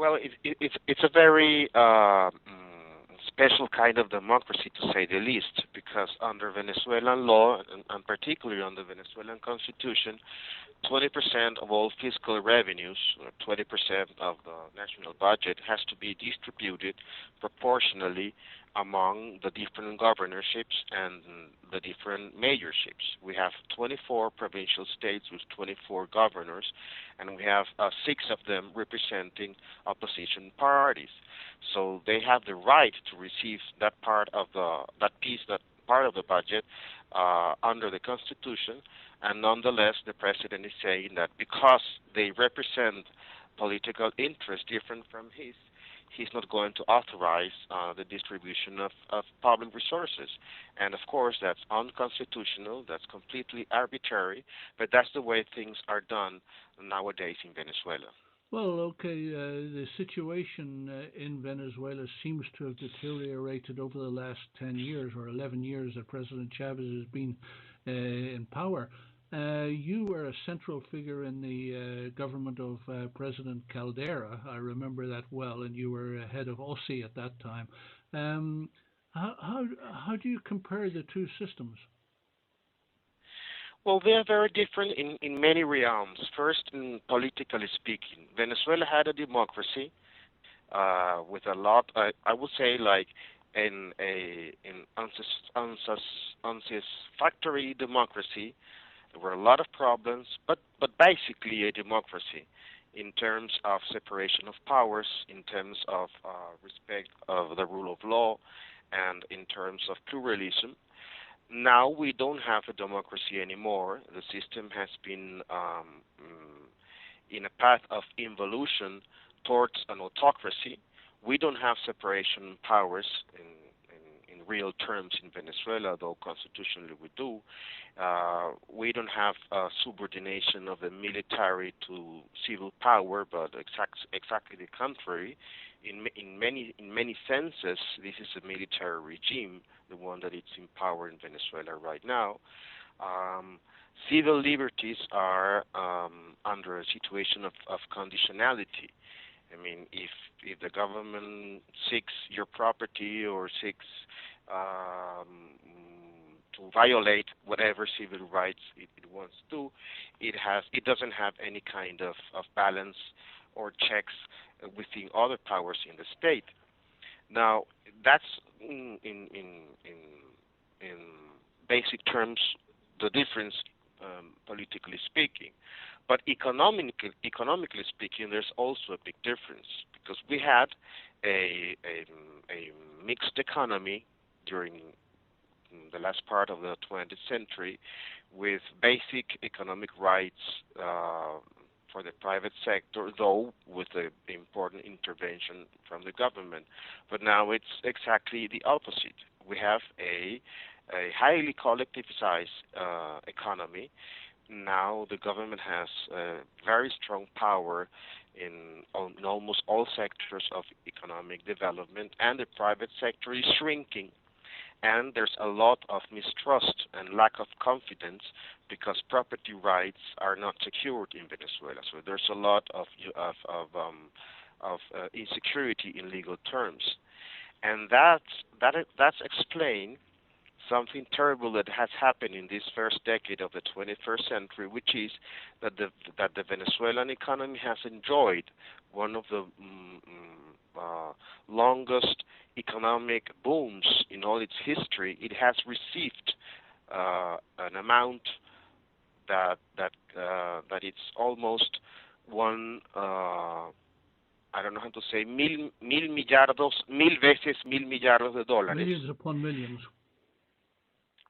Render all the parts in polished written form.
Well, it's a very special kind of democracy, to say the least, because under Venezuelan law, and particularly under Venezuelan constitution, 20% of all fiscal revenues, or 20% of the national budget, has to be distributed proportionally among the different governorships and the different mayorships. We have 24 provincial states with 24 governors, and we have six of them representing opposition parties. So they have the right to receive that part of the budget under the Constitution, and nonetheless, the president is saying that because they represent political interests different from his, he's not going to authorize the distribution of public resources. And of course, that's unconstitutional, that's completely arbitrary, but that's the way things are done nowadays in Venezuela. Well, okay, the situation in Venezuela seems to have deteriorated over the last 10 years or 11 years that President Chavez has been in power. You were a central figure in the government of President Caldera. I remember that well, and you were head of OSI at that time. Um, how do you compare the two systems? Well, they are very different in many realms. First, politically speaking, Venezuela had a democracy with a lot. I would say, like in unsatisfactory democracy. There were a lot of problems, but basically a democracy in terms of separation of powers, in terms of respect of the rule of law, and in terms of pluralism. Now we don't have a democracy anymore. The system has been in a path of involution towards an autocracy. We don't have separation of powers in real terms in Venezuela, though constitutionally we do. We don't have subordination of the military to civil power, but exactly the contrary. In many senses, this is a military regime, the one that is in power in Venezuela right now. Um, Civil liberties are under a situation of conditionality. I mean, if the government seeks your property or seeks to violate whatever civil rights it wants to, it doesn't have any kind of balance or checks within other powers in the state. Now, that's in basic terms the difference, politically speaking. But economically speaking, there's also a big difference because we had a mixed economy during the last part of the 20th century with basic economic rights for the private sector, though with an important intervention from the government. But now it's exactly the opposite. We have a highly collectivized economy. Now the government has very strong power in almost all sectors of economic development, and the private sector is shrinking. And there's a lot of mistrust and lack of confidence because property rights are not secured in Venezuela. So there's a lot of insecurity in legal terms, and that's explained something terrible that has happened in this first decade of the 21st century, which is that the Venezuelan economy has enjoyed one of the longest economic booms in all its history. It has received an amount that it's almost one. I don't know how to say mil millardos, mil veces mil millardos de dólares, Millions upon millions.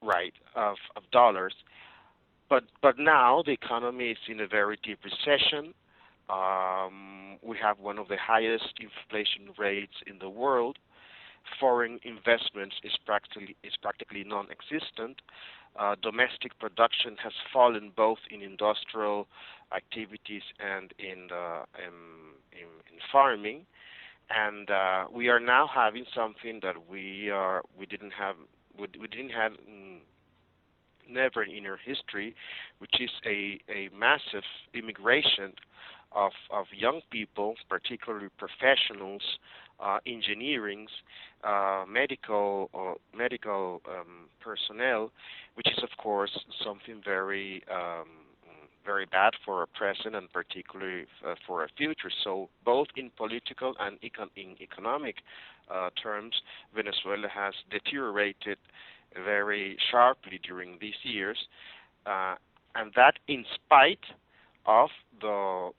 right, of dollars. But now the economy is in a very deep recession. We have one of the highest inflation rates in the world. Foreign investments is practically non-existent. Domestic production has fallen both in industrial activities and in farming, and we are now having something that we didn't have never in our history, which is a massive immigration of young people, particularly professionals, engineering, medical personnel, which is of course something very bad for our present and particularly for our future. So both in political and in economic terms, Venezuela has deteriorated very sharply during these years, uh, and that in spite of the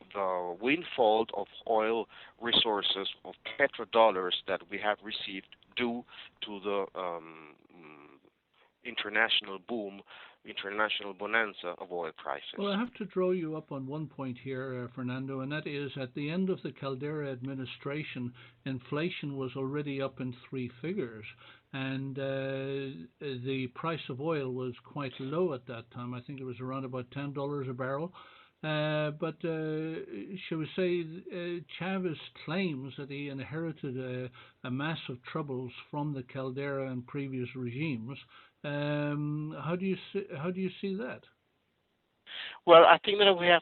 windfall of oil resources of petrodollars that we have received due to the international boom, international bonanza of oil prices. Well, I have to draw you up on one point here, Fernando, and that is at the end of the Caldera administration, inflation was already up in three figures, and the price of oil was quite low at that time. I think it was around about $10 a barrel. But shall we say, Chavez claims that he inherited a massive troubles from the Caldera and previous regimes. How do you see that? Well, I think that we have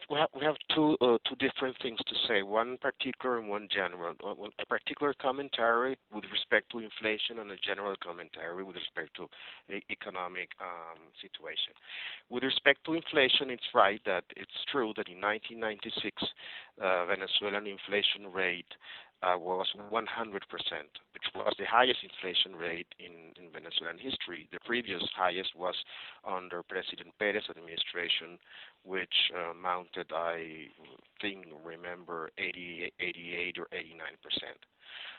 two different things to say. One particular and one general. A particular commentary with respect to inflation and a general commentary with respect to the economic situation. With respect to inflation, it's right that it's true that in 1996, Venezuelan inflation rate was 100%, which was the highest inflation rate in Venezuelan history. The previous highest was under President Perez administration, which mounted, I think, remember, 88 or 89%.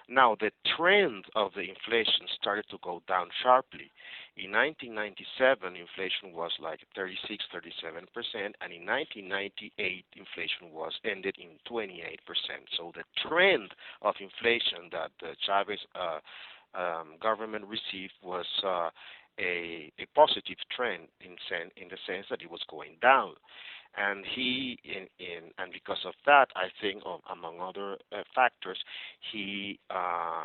Now, the trend of the inflation started to go down sharply. In 1997, inflation was like 36, 37%, and in 1998, inflation was ended in 28%. So the trend of inflation that the Chavez government received was a positive trend in the sense that it was going down, and and because of that, I think, among other factors, he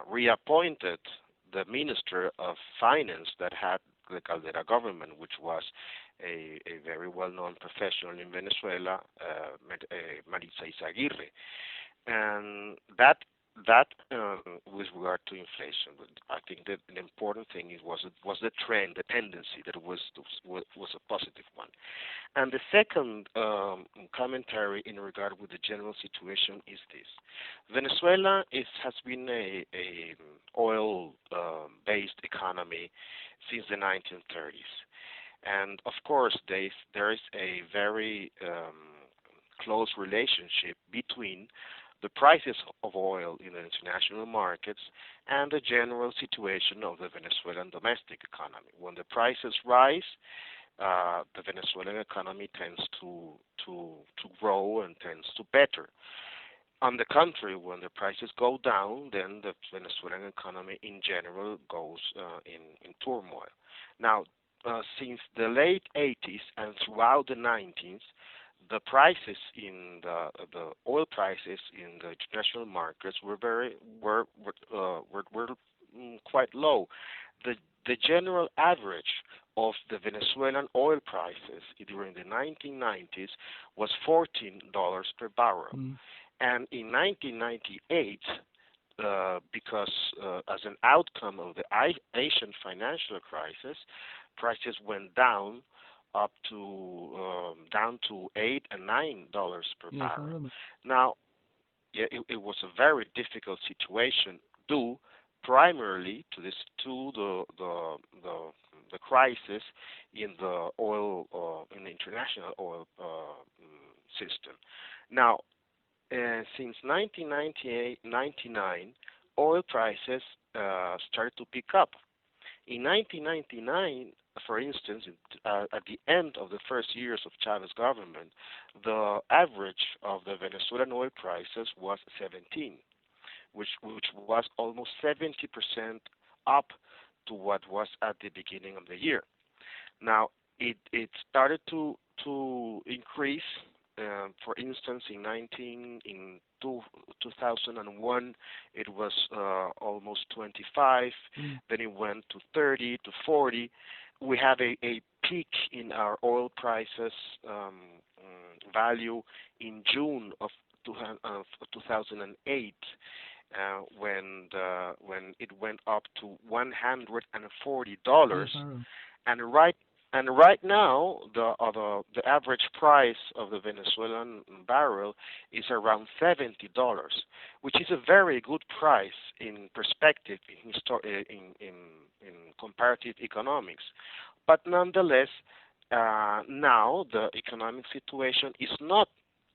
reappointed the minister of finance that had the Caldera government, which was a very well-known professional in Venezuela, Maritza Izaguirre, and that with regard to inflation, I think that the important thing was the trend, the tendency that was a positive one. And the second commentary in regard with the general situation is this: Venezuela has been a oil based economy since the 1930s, and of course there is a very close relationship between the prices of oil in the international markets and the general situation of the Venezuelan domestic economy. When the prices rise, the Venezuelan economy tends to grow and tends to better. On the contrary, when the prices go down, then the Venezuelan economy in general goes in turmoil. Now, since the late 80s and throughout the 90s, the prices in the oil prices in the international markets were quite low. The general average of the Venezuelan oil prices during the 1990s was $14 per barrel, Mm. and in 1998, because as an outcome of the Asian financial crisis, prices went down to $8 and $9 per Yes, I barrel. remember. Now, yeah, it was a very difficult situation due primarily to the crisis in the oil in the international oil system. Now, since 1998, 99, oil prices started to pick up. In 1999, for instance, at the end of the first years of Chavez government, the average of the Venezuelan oil prices was 17, which was almost 70% up to what was at the beginning of the year. Now, it started to increase. For instance, in 2001, it was almost 25. Mm. Then it went to 30 to 40. We have a peak in our oil prices value in June of 2008, when it went up to $140, Yes, Aaron. and right now the average price of the Venezuelan barrel is around $70, which is a very good price in perspective in comparative economics. But nonetheless, now the economic situation is not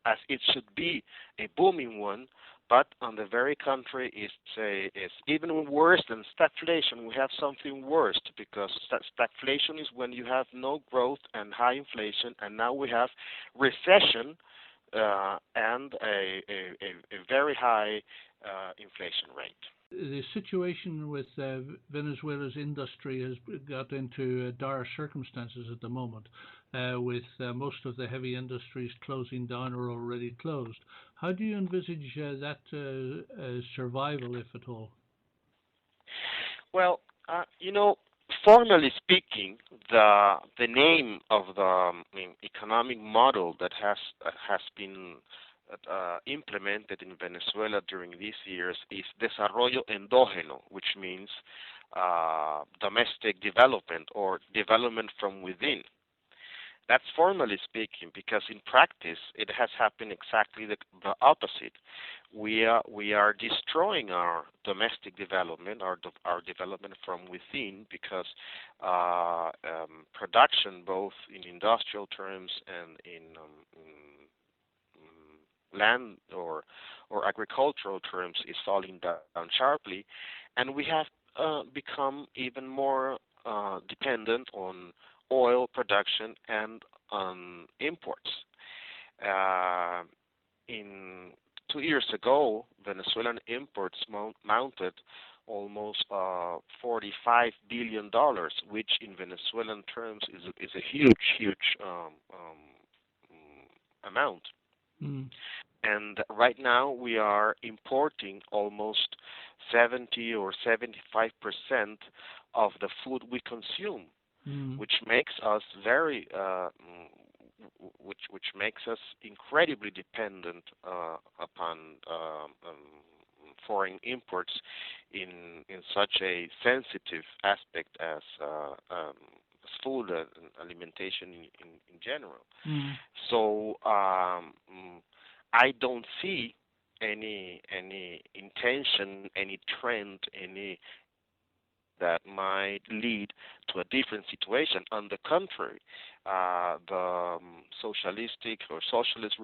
as it should be, a booming one, but on the very contrary, is even worse than stagflation. We have something worse, because stagflation is when you have no growth and high inflation, and now we have recession and a very high inflation rate. The situation with Venezuela's industry has got into dire circumstances at the moment, with most of the heavy industries closing down or already closed. How do you envisage that survival, if at all? Well, formally speaking, the name of the economic model that has been implemented in Venezuela during these years is desarrollo endógeno, which means domestic development or development from within. That's formally speaking, because in practice it has happened exactly the opposite. We are destroying our domestic development, our development from within, because production, both in industrial terms and in land or agricultural terms, is falling down sharply, and we have become even more dependent on oil production and on imports. In 2 years ago, Venezuelan imports mounted almost $45 billion, which in Venezuelan terms is a huge amount. Mm. And right now we are importing almost 70 or 75% of the food we consume, Mm. which makes us which makes us incredibly dependent upon foreign imports in such a sensitive aspect as food and alimentation in general. Mm. So I don't see any intention, any trend, any that might lead to a different situation. On the contrary, the socialistic or socialist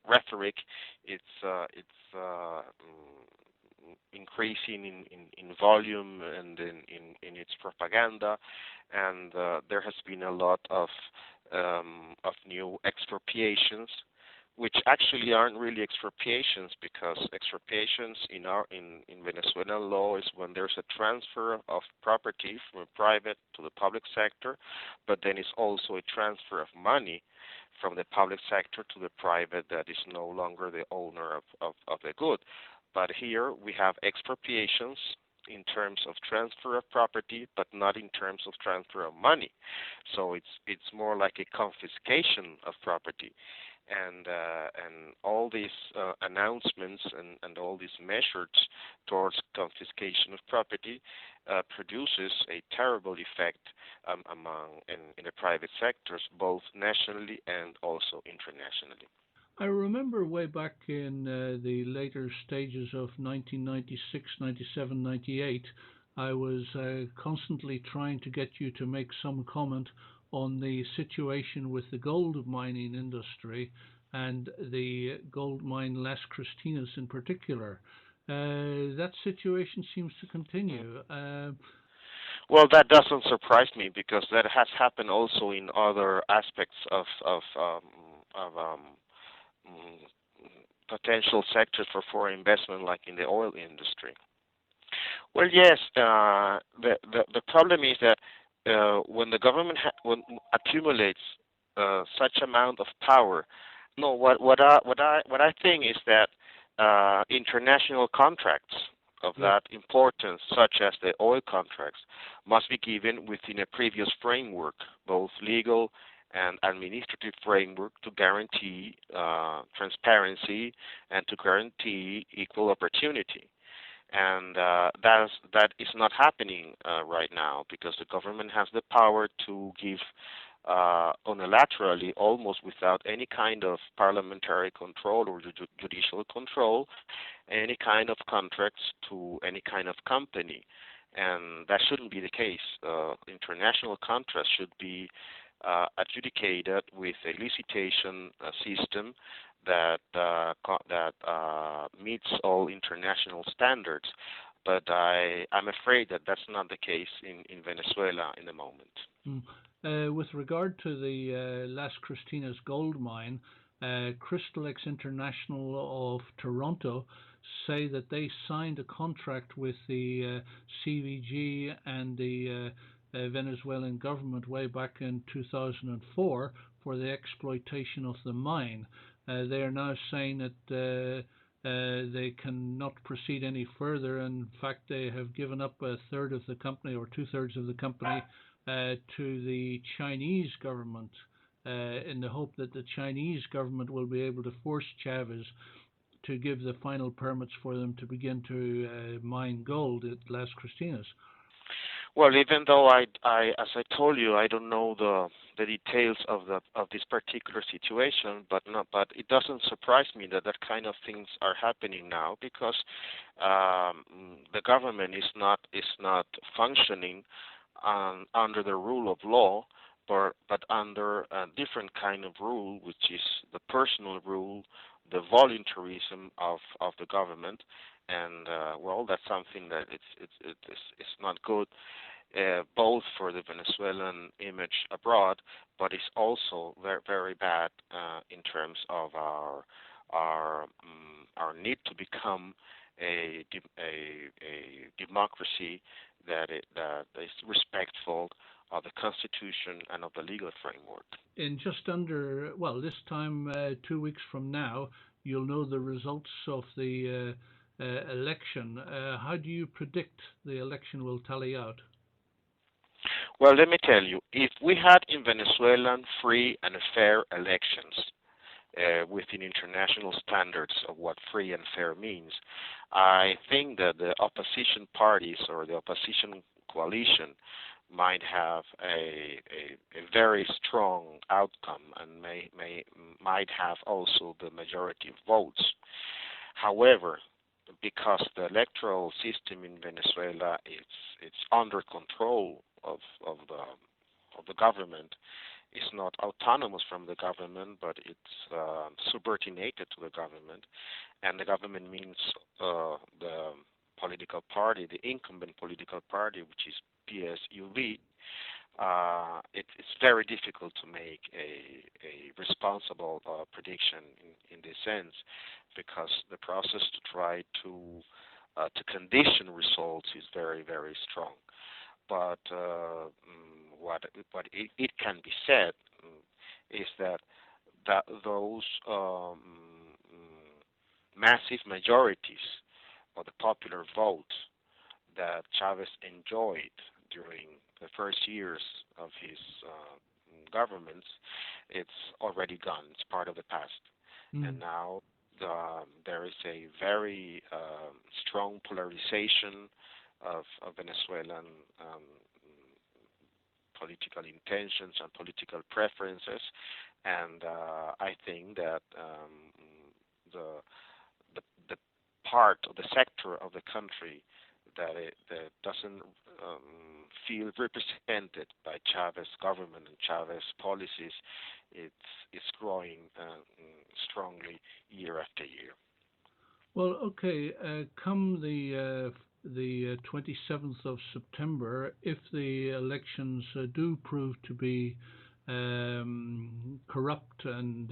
rhetoric, it's increasing in volume and in its propaganda, and there has been a lot of new expropriations, which actually aren't really expropriations, because expropriations in Venezuelan law is when there's a transfer of property from a private to the public sector, but then it's also a transfer of money from the public sector to the private that is no longer the owner of the good. But here we have expropriations in terms of transfer of property, but not in terms of transfer of money. So it's more like a confiscation of property. And all these announcements and all these measures towards confiscation of property produces a terrible effect in the private sectors, both nationally and also internationally. I remember way back in the later stages of 1996, 97, 98, I was constantly trying to get you to make some comment on the situation with the gold mining industry and the gold mine Las Cristinas in particular. That situation seems to continue. Well, that doesn't surprise me, because that has happened also in other aspects of potential sectors for foreign investment, like in the oil industry. Well, yes, the problem is that when the government accumulates such amount of power, no, what I think is that international contracts of that importance, such as the oil contracts, must be given within a previous framework, both legal and administrative framework to guarantee transparency and to guarantee equal opportunity. And that is not happening right now because the government has the power to give unilaterally, almost without any kind of parliamentary control or judicial control, any kind of contracts to any kind of company. And that shouldn't be the case. International contracts should be adjudicated with a licitation system that meets all international standards. But I'm afraid that that's not the case in Venezuela in the moment. Mm. With regard to the Las Cristinas gold mine, Crystalex International of Toronto say that they signed a contract with the CVG and the Venezuelan government way back in 2004 for the exploitation of the mine. They are now saying that they cannot proceed any further. In fact, they have given up a third of the company or two-thirds of the company to the Chinese government in the hope that the Chinese government will be able to force Chavez to give the final permits for them to begin to mine gold at Las Cristinas. Well, even though as I told you, I don't know the details of this particular situation, but it doesn't surprise me that that kind of things are happening now because the government is not functioning under the rule of law, but under a different kind of rule, which is the personal rule, the voluntarism of the government, and well, that's something that it's not good, both for the Venezuelan image abroad, but it's also very very bad in terms of our need to become a democracy that is respectful of the Constitution and of the legal framework. In just under, well, this time 2 weeks from now, you'll know the results of the election. How do you predict the election will tally out? Well, let me tell you, if we had in Venezuela free and fair elections within international standards of what free and fair means, I think that the opposition parties or the opposition coalition might have a very strong outcome and might have also the majority of votes. However, because the electoral system in Venezuela it's under control of the government, it's not autonomous from the government, but it's subordinated to the government, and the government means the political party, the incumbent political party, which is PSUV. It's very difficult to make a responsible prediction in this sense, because the process to try to condition results is very very strong. But what it can be said is that those massive majorities of the popular vote that Chavez enjoyed during the first years of his governments, it's already gone. It's part of the past. And now there is a very strong polarization of Venezuelan political intentions and political preferences, and I think that the part of the sector of the country that doesn't feel represented by Chavez government and Chavez policies, it's growing strongly year after year. Well, okay. Come the 27th of September, if the elections do prove to be corrupt and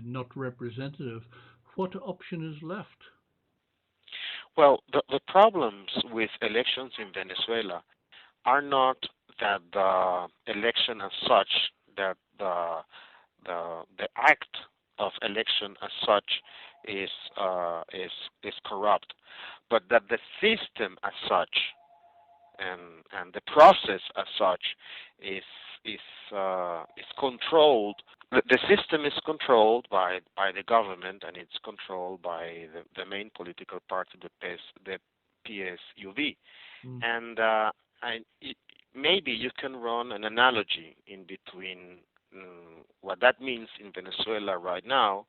not representative, what option is left? Well, the problems with elections in Venezuela are not that the election as such, that the act of election as such is corrupt, but that the system as such and the process as such is is controlled. The system is controlled by the government, and it's controlled by the main political party, the PSUV. Mm. And maybe you can run an analogy in between what that means in Venezuela right now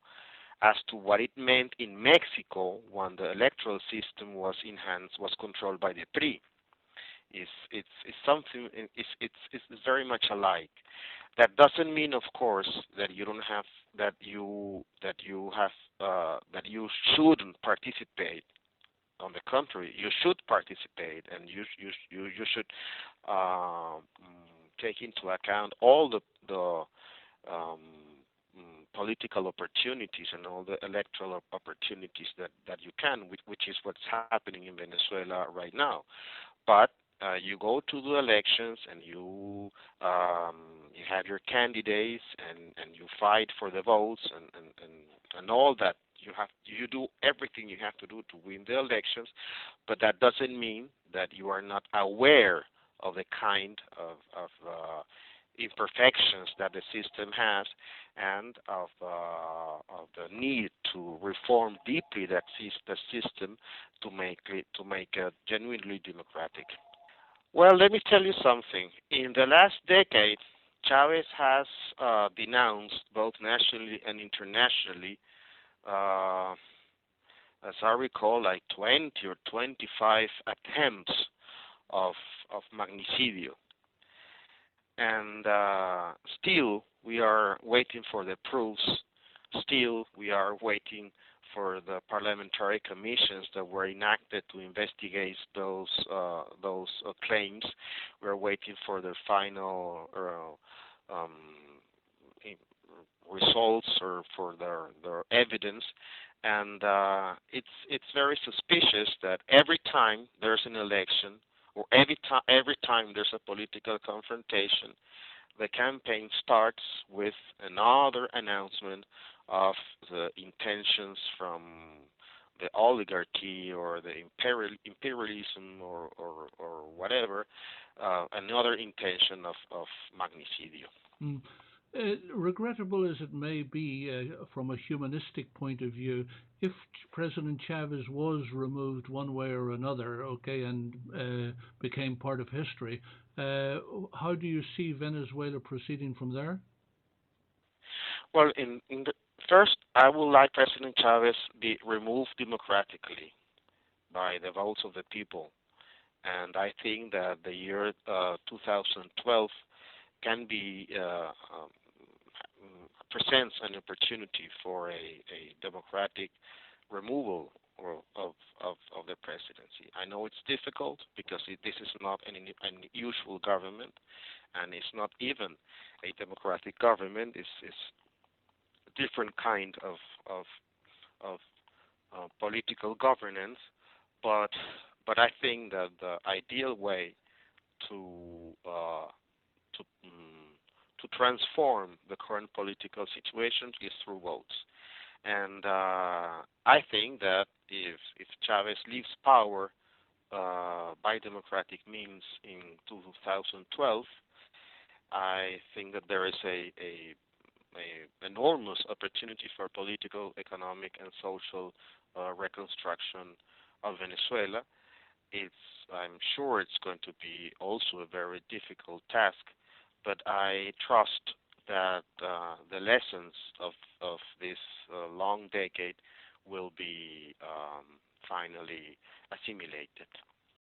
as to what it meant in Mexico when the electoral system was enhanced, was controlled by the PRI. It's something. It's very much alike. That doesn't mean, of course, that you don't have that you shouldn't participate. On the contrary, you should participate, and you should take into account all the um, political opportunities and all the electoral opportunities that you can, which is what's happening in Venezuela right now. But you go to the elections and you have your candidates and you fight for the votes and all that. You do everything you have to do to win the elections, but that doesn't mean that you are not aware of the kind of imperfections that the system has, and of the need to reform deeply the system to make it genuinely democratic. Well, let me tell you something. In the last decade, Chavez has denounced both nationally and internationally, uh, as I recall, like 20 or 25 attempts of magnicidio, and still we are waiting for the proofs. Still, we are waiting for the parliamentary commissions that were enacted to investigate those claims. We are waiting for the final results or for their evidence. And it's very suspicious that every time there's an election or every time there's a political confrontation, the campaign starts with another announcement of the intentions from the oligarchy or the imperialism or whatever, another intention of magnicidio. Mm. Regrettable as it may be from a humanistic point of view, if President Chavez was removed one way or another, okay, and became part of history, how do you see Venezuela proceeding from there? Well, in the first, I would like President Chavez be removed democratically by the votes of the people, and I think that the year 2012 can be presents an opportunity for a democratic removal of the presidency. I know it's difficult because this is not an unusual government, and it's not even a democratic government. It's a different kind of political governance, but I think that the ideal way to to to transform the current political situation is through votes. And I think that if Chavez leaves power by democratic means in 2012, I think that there is a enormous opportunity for political, economic, and social reconstruction of Venezuela. It's I'm sure it's going to be also a very difficult task, but I trust that the lessons of this long decade will be finally assimilated.